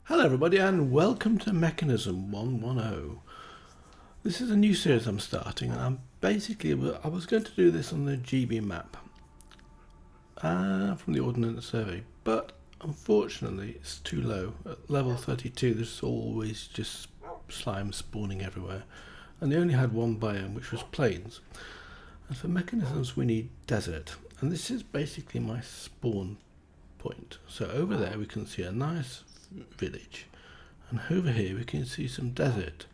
Hello everybody and welcome to Mekanism 110. This is a new series I'm starting, and I was going to do this on the GB map from the Ordnance Survey, but unfortunately it's too low. At level 32 there's always just slime spawning everywhere, and they only had one biome, which was plains. And for mechanisms we need desert, and this is basically my spawn point. So over there we can see a nice village, and over here we can see some desert,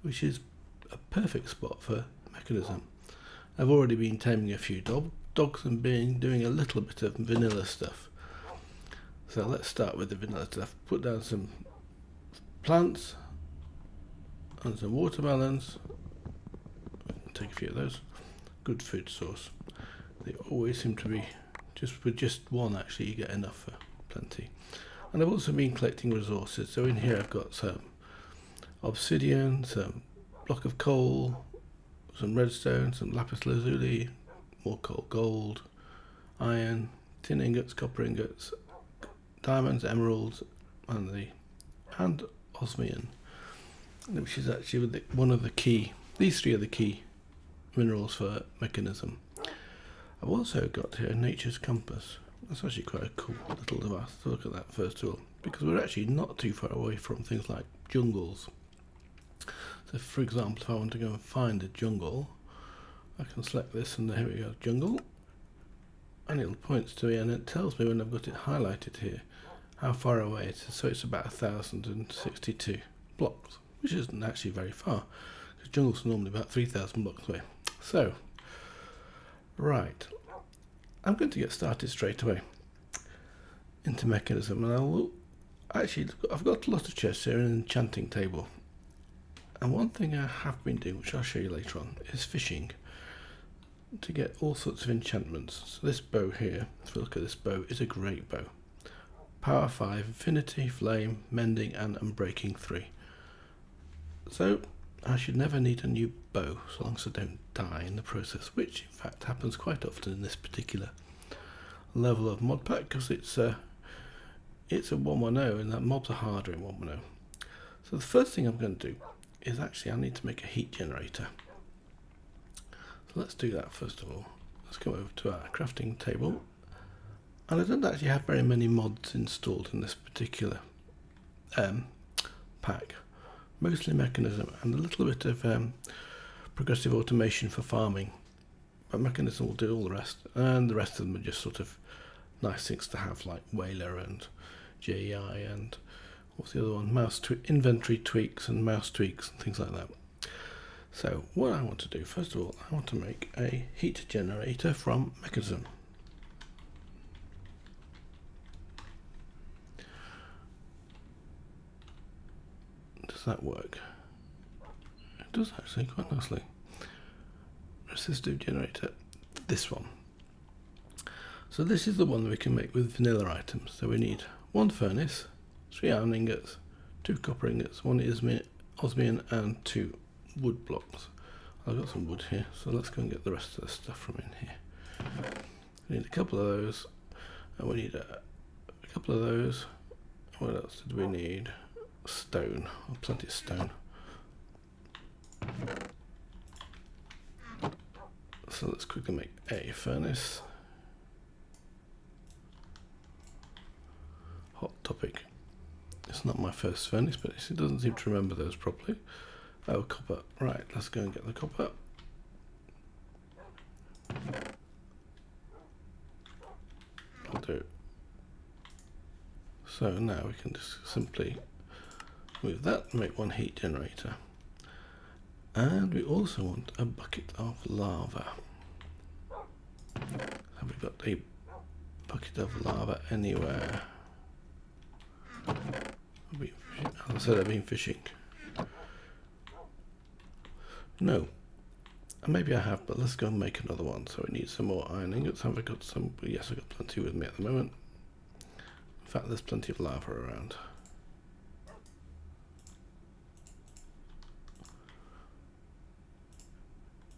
which is a perfect spot for mechanism. I've already been taming a few dogs and doing a little bit of vanilla stuff. So let's start with the vanilla stuff. Put down some plants and some watermelons. Take a few of those. Good food source. They always seem to be with just one, actually you get enough for plenty. And I've also been collecting resources. So in here I've got some obsidian, some block of coal, some redstone, some lapis lazuli, more coal, gold, iron, tin ingots, copper ingots, diamonds, emeralds, and osmium, which is actually one of the key. These three are the key minerals for mechanism. I've also got here Nature's Compass. That's actually quite a cool little device. To look at that first of all, because we're actually not too far away from things like jungles. So for example, if I want to go and find a jungle, I can select this and here we go, jungle, and it points to me and it tells me when I've got it highlighted here how far away it is. So it's about 1,062 blocks, which isn't actually very far, because jungles are normally about 3,000 blocks away. So right, I'm going to get started straight away into mechanism, and I've got a lot of chests here in an enchanting table, and one thing I have been doing, which I'll show you later on, is fishing to get all sorts of enchantments. So this bow here, if you look at this bow, is a great bow. Power 5, Infinity, Flame, Mending and Unbreaking 3. So I should never need a new bow so long as I don't die in the process, which in fact happens quite often in this particular level of mod pack, because it's a 110 and that mobs are harder in 110. So the first thing I'm going to do is I need to make a heat generator. So let's do that first of all. Let's go over to our crafting table, and I don't actually have very many mods installed in this particular pack. Mostly mechanism and a little bit of progressive automation for farming, but mechanism will do all the rest, and the rest of them are just sort of nice things to have, like Whaler and JEI and what's the other one, inventory tweaks and mouse tweaks and things like that. So what I want to do, first of all, I want to make a heat generator from mechanism. Does that work? It does actually, quite nicely. Resistive generator, this one. So this is the one that we can make with vanilla items. So we need one furnace, 3 iron ingots, 2 copper ingots, 1 osmium and 2 wood blocks. I've got some wood here, so let's go and get the rest of the stuff from in here. We need a couple of those, and we need a couple of those. What else did we need? Stone, plenty of stone. So let's quickly make a furnace. Hot topic. It's not my first furnace, but it doesn't seem to remember those properly. Oh, copper. Right, let's go and get the copper. I'll do. So now we can just simply move that and make one heat generator. And we also want a bucket of lava. Have we got a bucket of lava anywhere? I said I've been fishing. No. Maybe I have, but let's go and make another one. So we need some more iron ingots. Have I got some? Yes, I've got plenty with me at the moment. In fact, there's plenty of lava around.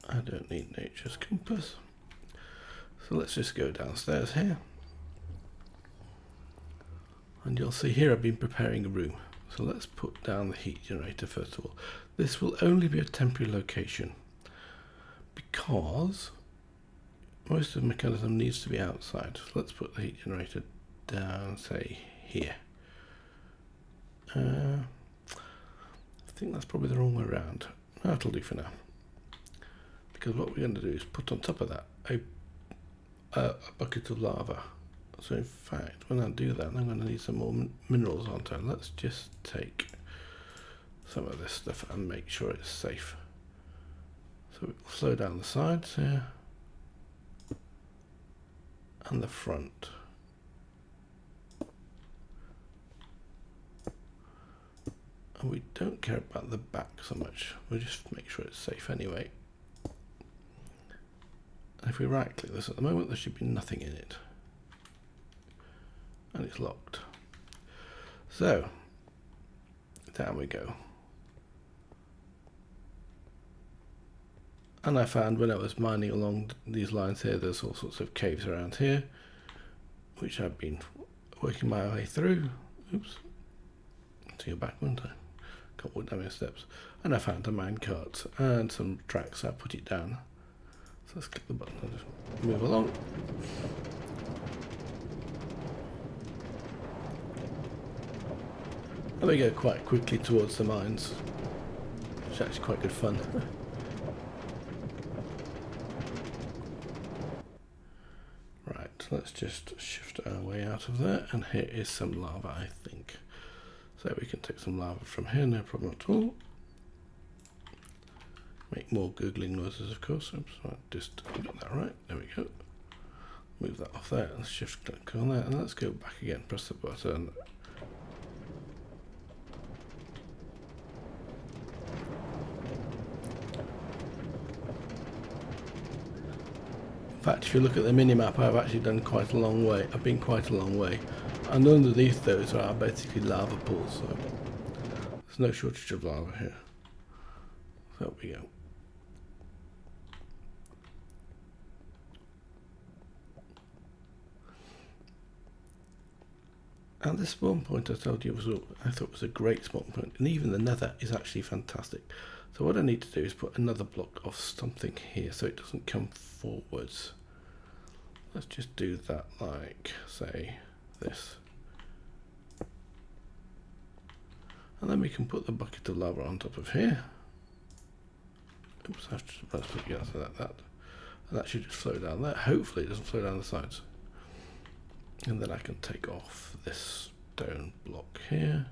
I don't need Nature's Compass. So let's just go downstairs here. And you'll see here I've been preparing a room. So let's put down the heat generator first of all. This will only be a temporary location because most of the mechanism needs to be outside. So let's put the heat generator down, say here. I think that's probably the wrong way around. That'll do for now. Because what we're going to do is put on top of that a bucket of lava. So in fact, when I do that, I'm going to need some more minerals onto it. Let's just take some of this stuff and make sure it's safe. So we'll slow down the sides here and the front. And we don't care about the back so much. We'll just make sure it's safe anyway. And if we right click this at the moment, there should be nothing in it. And it's locked. So down we go. And I found when I was mining along these lines here, there's all sorts of caves around here, which I've been working my way through. Oops. To go back, wouldn't I? Can't walk down my steps. And I found a minecart and some tracks, so I put it down. So let's click the button and just move along. And we go quite quickly towards the mines, which is actually quite good fun. Right, let's just shift our way out of there, and here is some lava, I think. So we can take some lava from here, no problem at all. Make more googling noises, of course. Oops, I just got that right. There we go. Move that off there. Let's shift click on there, and let's go back again. Press the button. In fact, if you look at the mini-map, I've actually done quite a long way. I've been quite a long way. And underneath those are basically lava pools, so there's no shortage of lava here. So there we go. And this spawn point I told you I thought was a great spawn point, and even the nether is actually fantastic. So what I need to do is put another block of something here so it doesn't come forwards. Let's just do that like, say, this. And then we can put the bucket of lava on top of here. Oops, let's put it against that. And that should just flow down there. Hopefully it doesn't flow down the sides. And then I can take off this stone block here.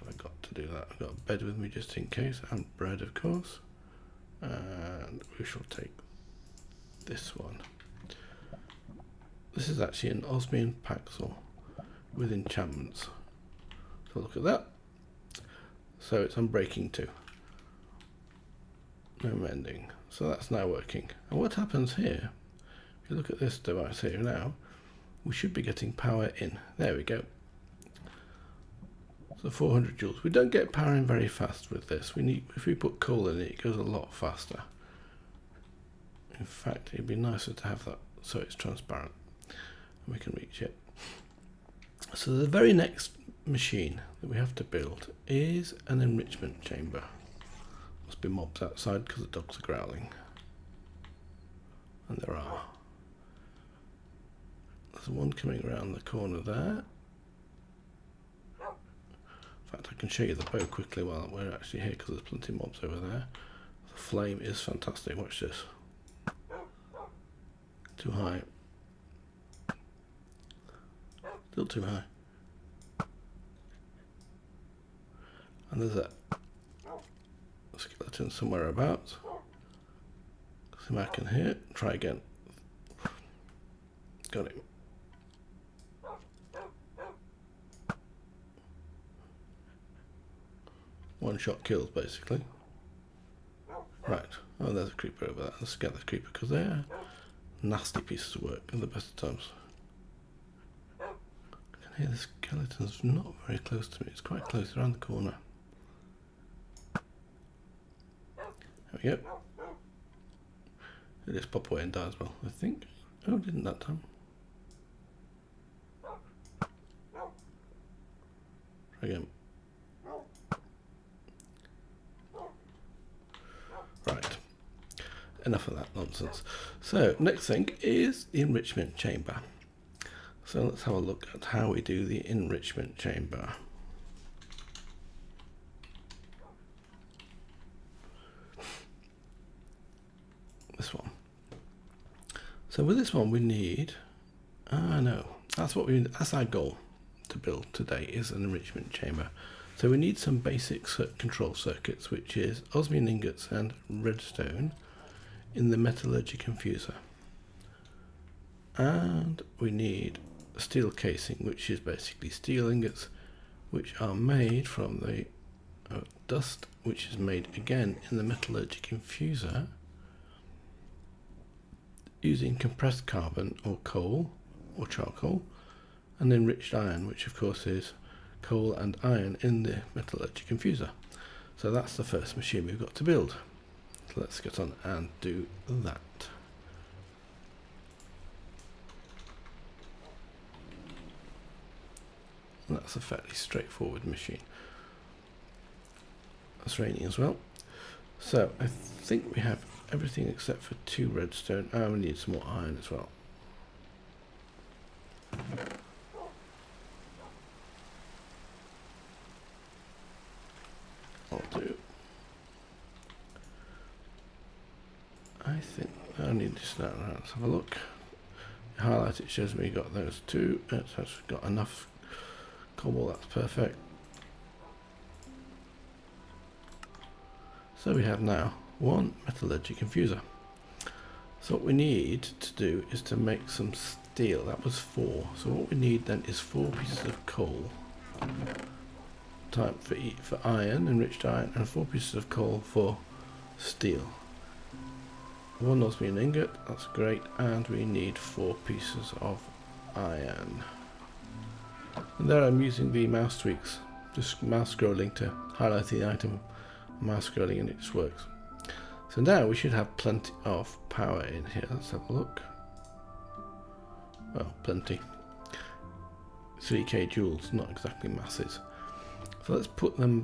I've got to do that. I've got a bed with me just in case, and bread of course. And we shall take this one. This is actually an osmium paxel with enchantments. So look at that. So it's unbreaking too. No mending. So that's now working. And what happens here, if you look at this device here now, we should be getting power in. There we go. So 400 joules. We don't get power in very fast with this. We need, if we put coal in it, it goes a lot faster. In fact, it'd be nicer to have that so it's transparent and we can reach it. So the very next machine that we have to build is an enrichment chamber. Must be mobs outside because the dogs are growling. And there are. There's one coming around the corner there. In fact, I can show you the bow quickly while we're actually here because there's plenty of mobs over there. The flame is fantastic. Watch this. Too high. Still too high. And there's a skeleton somewhere about. See if I can hear it. Try again. Got him. One shot kills basically. Right. Oh, there's a creeper over there. Let's get the creeper because they are nasty pieces of work at the best of times. I can hear the skeleton's not very close to me. It's quite close around the corner. There we go. It just pop away and die as well, I think. Oh, it didn't that time. Try again. enough of that nonsense. So next thing is the enrichment chamber. So let's have a look at how we do the enrichment chamber. This one. So with this one we need, that's our goal to build today, is an enrichment chamber. So we need some basic control circuits, which is osmium ingots and redstone in the Metallurgic Infuser. And we need a steel casing, which is basically steel ingots, which are made from the dust, which is made again in the Metallurgic Infuser using compressed carbon or coal or charcoal, and enriched iron, which of course is coal and iron in the Metallurgic Infuser. So that's the first machine we've got to build. So let's get on and do that. And that's a fairly straightforward machine. It's raining as well. So I think we have everything except for 2 redstone. We need some more iron as well. I'll do. I think I need to start around. Let's have a look. The highlight, it shows me got those 2. It's actually got enough cobble. That's perfect. So we have now 1 metallurgic infuser. So what we need to do is to make some steel. That was 4. So what we need then is 4 pieces of coal, type for iron, enriched iron, and 4 pieces of coal for steel. 1 osmium ingot, that's great, and we need 4 pieces of iron. And there I'm using the mouse tweaks, just mouse scrolling to highlight the item, mouse scrolling, and it just works. So now we should have plenty of power in here. Let's have a look. Well, plenty. 3k joules, not exactly masses. So let's put the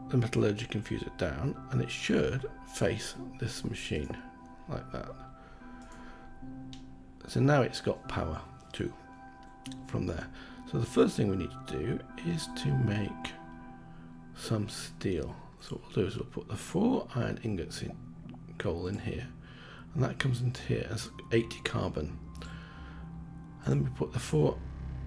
metallurgic infuser down, and it should face this machine like that. So now it's got power too from there. So the first thing we need to do is to make some steel. So what we'll do is we'll put the 4 iron ingots in coal in here, and that comes into here as 80 carbon. And then we put the 4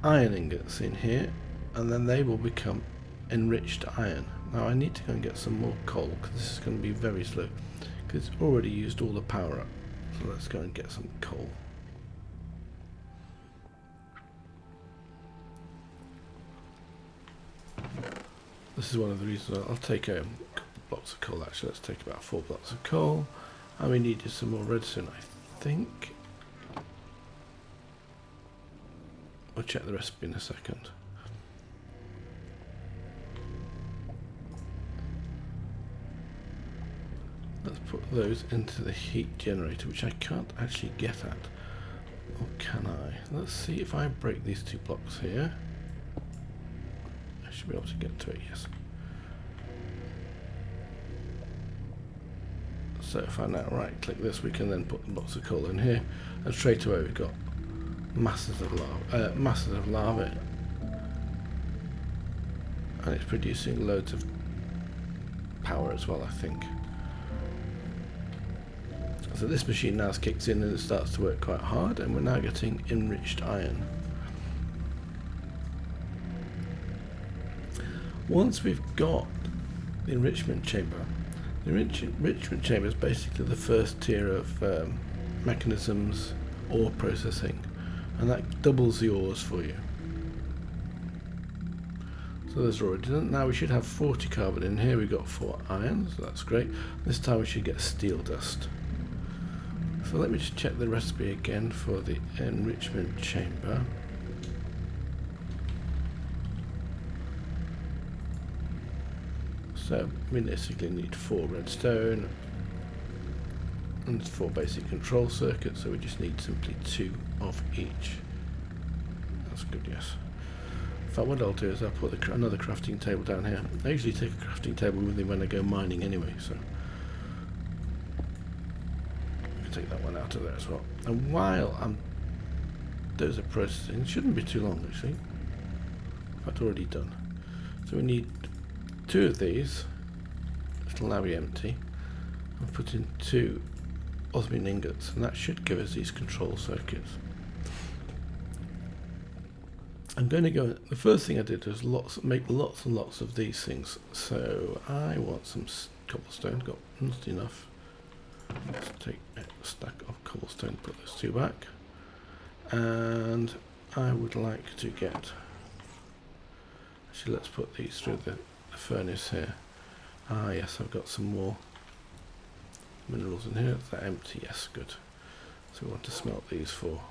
iron ingots in here, and then they will become enriched iron. Now I need to go and get some more coal, because this is going to be very slow, because it's already used all the power up. So let's go and get some coal. This is one of the reasons I'll take a couple of blocks of coal. Actually, let's take about 4 blocks of coal, and we needed some more redstone, I think. I'll check the recipe in a second. Let's put those into the heat generator, which I can't actually get at. Or can I? Let's see if I break these 2 blocks here. I should be able to get to it, yes. So if I now right click this, we can then put the blocks of coal in here, and straight away we've got masses of lava, and it's producing loads of power as well, I think. So this machine now kicks in and it starts to work quite hard, and we're now getting enriched iron. Once we've got the enrichment chamber, the enrichment chamber is basically the first tier of mechanisms ore processing, and that doubles the ores for you. So there's already done. Now we should have 40 carbon in here. We've got 4 iron, so that's great. This time we should get steel dust. So let me just check the recipe again for the enrichment chamber. So we basically need 4 redstone and 4 basic control circuits, so we just need simply 2 of each. That's good, yes. In fact, what I'll do is I'll put another crafting table down here. I usually take a crafting table with me when I go mining anyway, so take that one out of there as well. And while I'm those are processing, it shouldn't be too long actually. In fact, already done. So we need 2 of these. It'll now be empty. I'll put in 2 osmium ingots, and that should give us these control circuits. I'm going to go. The first thing I did was make lots and lots of these things. So I want some cobblestone. Got not enough. Let's take a stack of cobblestone. Put those 2 back, and I would like to get. Actually, let's put these through the furnace here. Ah, yes, I've got some more minerals in here. They're empty. Yes, good. So we want to smelt these 4.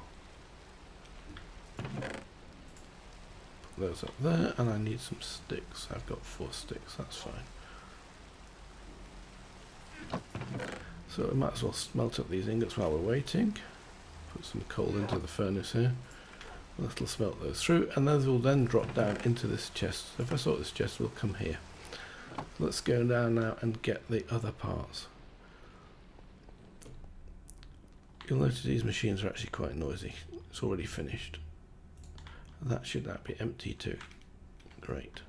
Those up there, and I need some sticks. I've got 4 sticks, that's fine. So we might as well smelt up these ingots while we're waiting. Put some coal into the furnace here. And that'll smelt those through, and those will then drop down into this chest. So if I sort this chest, we'll come here. Let's go down now and get the other parts. You'll notice these machines are actually quite noisy. It's already finished. That should now be empty too. Great.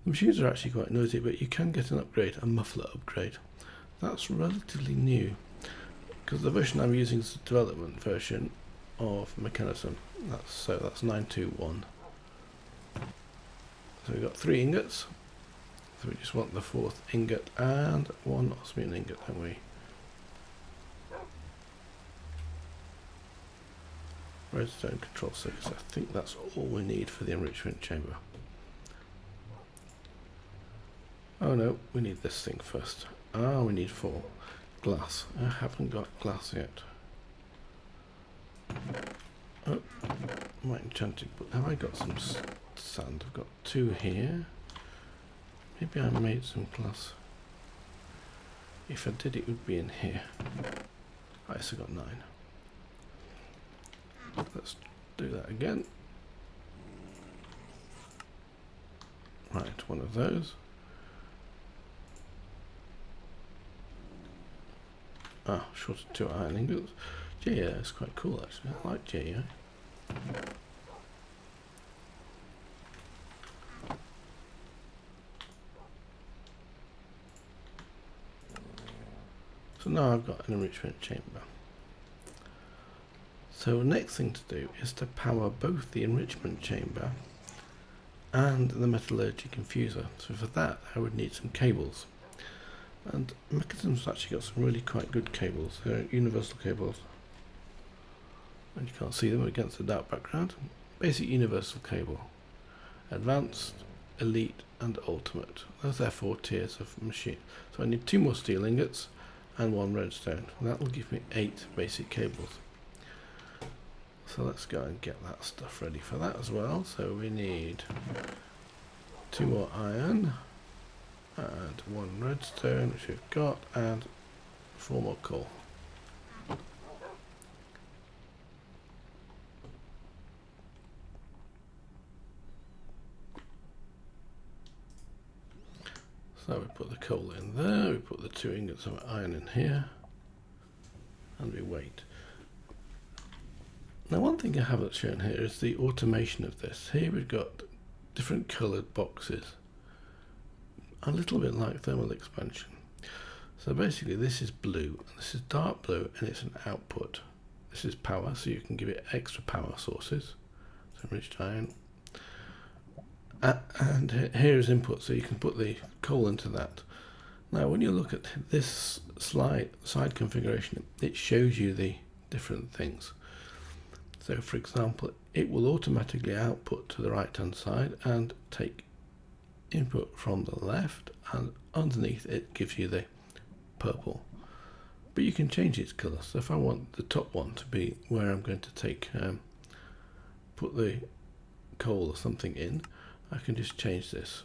The machines are actually quite noisy, but you can get an upgrade, a muffler upgrade. That's relatively new, because the version I'm using is the development version of Mekanism. That's 921. So we've got 3 ingots. So we just want the 4th ingot and 1 osmium ingot, don't we? Redstone control circuits. I think that's all we need for the enrichment chamber. Oh no, we need this thing first. Ah, we need 4 glass. I haven't got glass yet. Oh, my enchanting book. Have I got some sand? I've got 2 here. Maybe I made some glass. If I did, it would be in here. I also got 9. Let's do that again. Right, 1 of those. Ah, short of 2 iron ingots. GEO is quite cool actually. I like GEO. So now I've got an enrichment chamber. So the next thing to do is to power both the enrichment chamber and the metallurgic infuser. So for that I would need some cables. And Mekanism's actually got some really quite good cables. They're universal cables. And you can't see them against the dark background. Basic universal cable. Advanced, Elite and Ultimate. Those are 4 tiers of machine. So I need 2 more steel ingots and 1 redstone. And that will give me 8 basic cables. So let's go and get that stuff ready for that as well. So we need 2 more iron and 1 redstone, which we've got, and 4 more coal. So we put the coal in there, we put the 2 ingots of iron in here, and we wait. Now one thing I haven't shown here is the automation of this. Here we've got different coloured boxes, a little bit like thermal expansion. So basically this is blue, and this is dark blue, and it's an output. This is power, so you can give it extra power sources, so enriched iron. And here is input, so you can put the coal into that. Now when you look at this side configuration, it shows you the different things. So for example, it will automatically output to the right hand side and take input from the left, and underneath it gives you the purple. But you can change its colour. So if I want the top one to be where I'm going to take put the coal or something in, I can just change this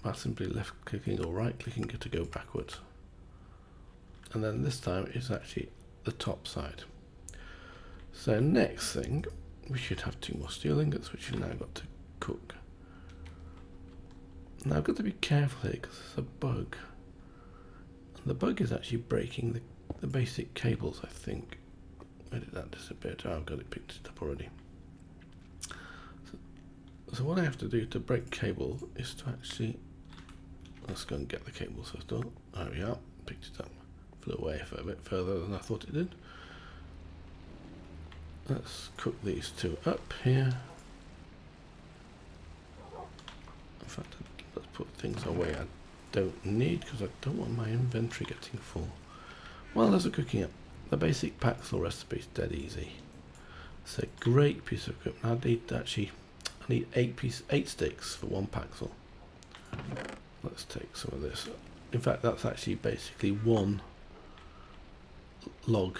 by simply left clicking or right clicking to go backwards. And then this time it's actually the top side. So next thing, we should have 2 more steel ingots, which we've now got to cook. Now I've got to be careful here because there's a bug. And the bug is actually breaking the basic cables, I think. Where did that disappear? Oh, I've got it picked it up already. So what I have to do to break cable is to actually, let's go and get the cables first of all. There we are, picked it up. Flew away for a bit further than I thought it did. Let's cook these two up here. In fact, let's put things away I don't need because I don't want my inventory getting full. While those are cooking up, the basic Paxil recipe is dead easy. It's a great piece of equipment. I need 8 sticks for 1 Paxil. Let's take some of this. In fact, that's actually basically 1 log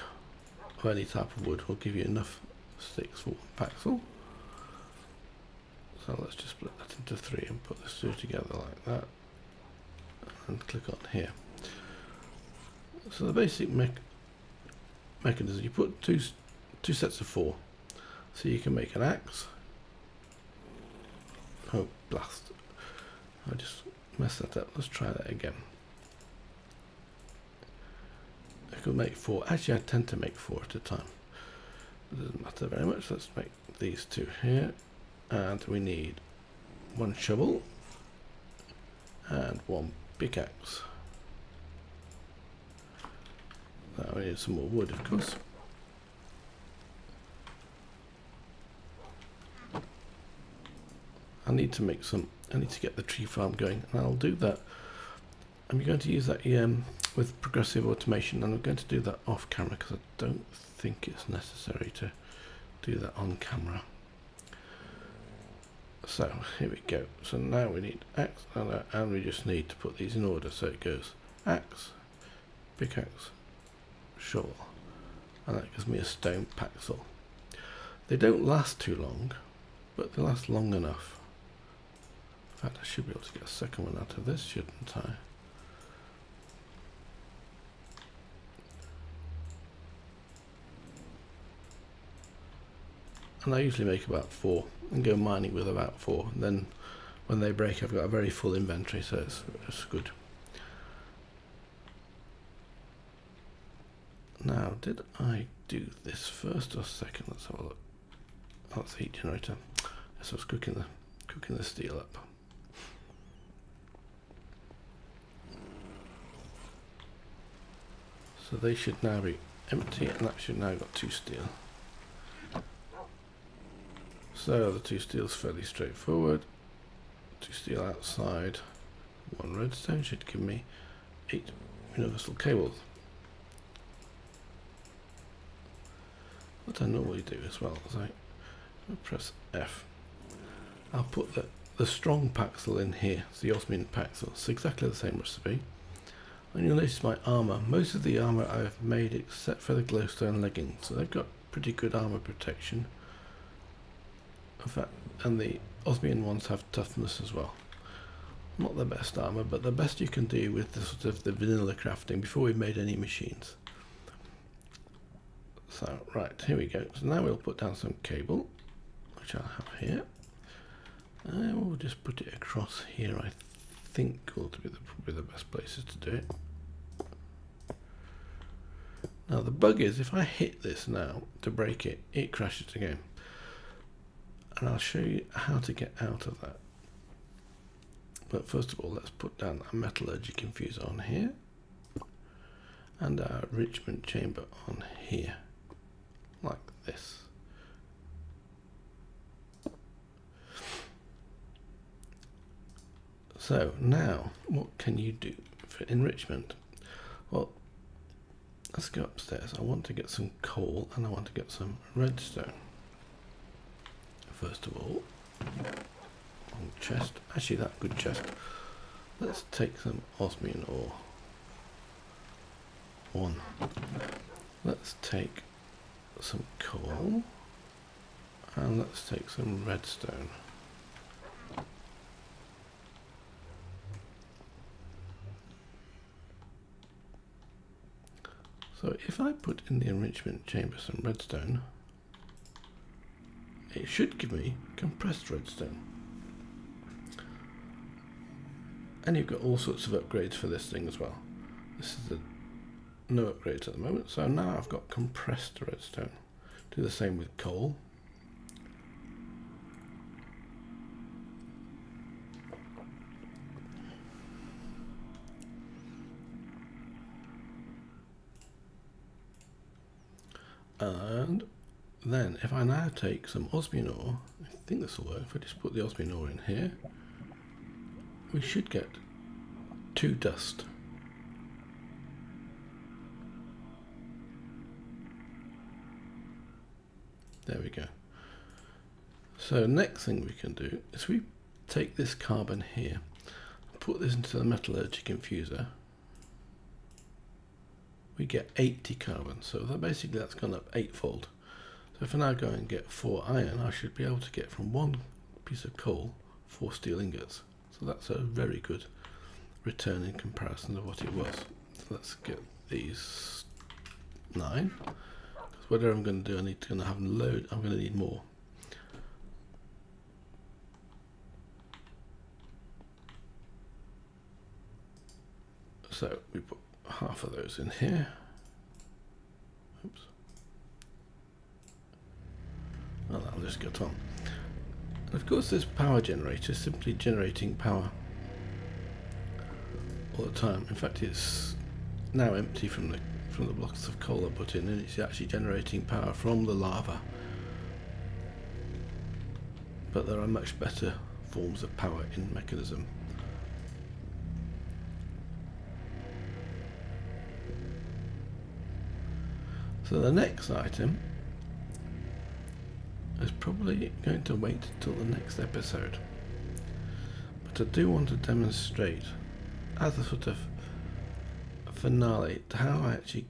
of any type of wood will give you enough sticks for 1 Paxil. So let's just split that into 3 and put this 2 together like that. And click on here. So the basic mechanism, you put two sets of 4. So you can make an axe. Oh, blast. I just messed that up. Let's try that again. I could make 4. Actually, I tend to make 4 at a time. It doesn't matter very much. Let's make these 2 here. And we need 1 shovel and 1 pickaxe. Now we need some more wood, of course. I need to get the tree farm going, and I'll do that. I'm going to use that EM with progressive automation, and I'm going to do that off camera because I don't think it's necessary to do that on camera. So here we go. So now we need axe, and we just need to put these in order. So it goes axe, pickaxe, shovel, and that gives me a stone Paxil. They don't last too long, but they last long enough. In fact, I should be able to get a second one out of this, shouldn't I? And I usually make about 4 and go mining with about 4. And then when they break, I've got a very full inventory, so it's good. Now, did I do this first or second? Let's have a look. Oh, that's the heat generator. Yes, I was cooking the steel up. So they should now be empty, and that should now got 2 steel. So the 2 steel's fairly straightforward. 2 steel outside, 1 redstone should give me 8 universal cables. What I normally do as well is I press F. I'll put the strong Paxil in here. It's the osmium Paxil. It's exactly the same recipe. And you'll notice my armour. Most of the armour I've made except for the glowstone leggings. So they've got pretty good armour protection. In fact, and the osmium ones have toughness as well. Not the best armour, but the best you can do with the sort of the vanilla crafting before we've made any machines. So, right, here we go. So now we'll put down some cable, which I'll have here. And we'll just put it across here, I think will be probably the best places to do it. Now the bug is, if I hit this now to break it, it crashes again. And I'll show you how to get out of that. But first of all, let's put down a Metallurgic Infuser on here. And our enrichment chamber on here. Like this. So now, what can you do for enrichment? Well, let's go upstairs. I want to get some coal and I want to get some redstone. First of all, long chest. Actually, that good chest. Let's take some osmium ore. 1. Let's take some coal and let's take some redstone. So if I put in the enrichment chamber some redstone, it should give me compressed redstone. And you've got all sorts of upgrades for this thing as well. This is the no upgrades at the moment. So now I've got compressed redstone. Do the same with coal. And then if I now take some osmium ore, I think this will work. If I just put the osmium ore in here, we should get 2 dust. There we go. So next thing we can do is we take this carbon here, put this into the Metallurgic Infuser. We get 80 carbon, so that basically that's gone up 8-fold. So if I now go and get 4 iron, I should be able to get from 1 piece of coal 4 steel ingots. So that's a very good return in comparison to what it was. So let's get these 9. Because whatever I'm going to do, I'm going to have a load. I'm going to need more. So we put half of those in here. Oops. Well, that'll just get on. And of course, this power generator is simply generating power all the time. In fact, it's now empty from the blocks of coal I put in, and it's actually generating power from the lava. But there are much better forms of power in Mekanism. So the next item is probably going to wait till the next episode, but I do want to demonstrate as a sort of finale how I actually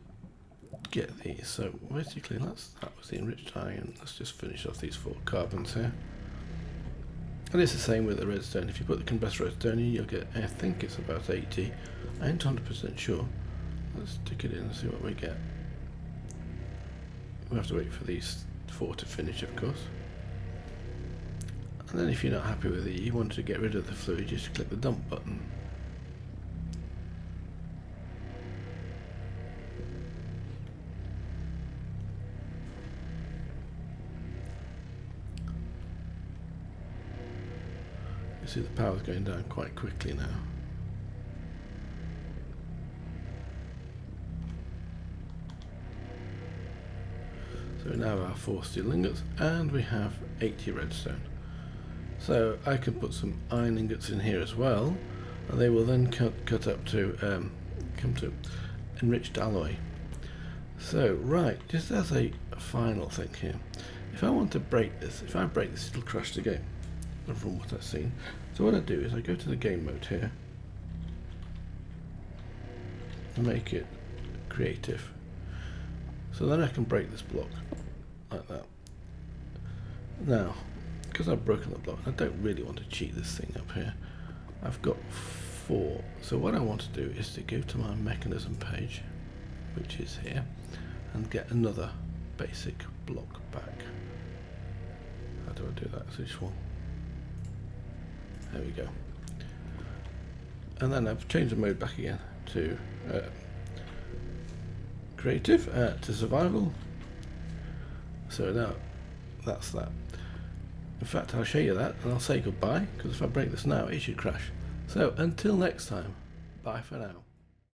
get these. So basically that was the enriched iron. Let's just finish off these 4 carbons here, and it's the same with the redstone. If you put the compressed redstone in, you'll get, I think it's about 80. I ain't 100% sure. Let's stick it in and see what we get. We have to wait for these 4 to finish, of course. And then if you're not happy with it, you want to get rid of the fluid, just click the dump button. You see the power's going down quite quickly now. So we now have 4 steel ingots, and we have 80 redstone. So I can put some iron ingots in here as well, and they will then cut up to come to enriched alloy. So right, just as a final thing here, if I want to break this, if I break this, it'll crash the game, from what I've seen. So what I do is I go to the game mode here and make it creative. So then I can break this block like that. Now, because I've broken the block, I don't really want to cheat this thing up here. I've got 4. So what I want to do is to go to my Mekanism page, which is here, and get another basic block back. How do I do that? Switch 1. There we go. And then I've changed the mode back again to creative, to survival. So now that's that. In fact, I'll show you that and I'll say goodbye, because if I break this now it should crash. So until next time, bye for now.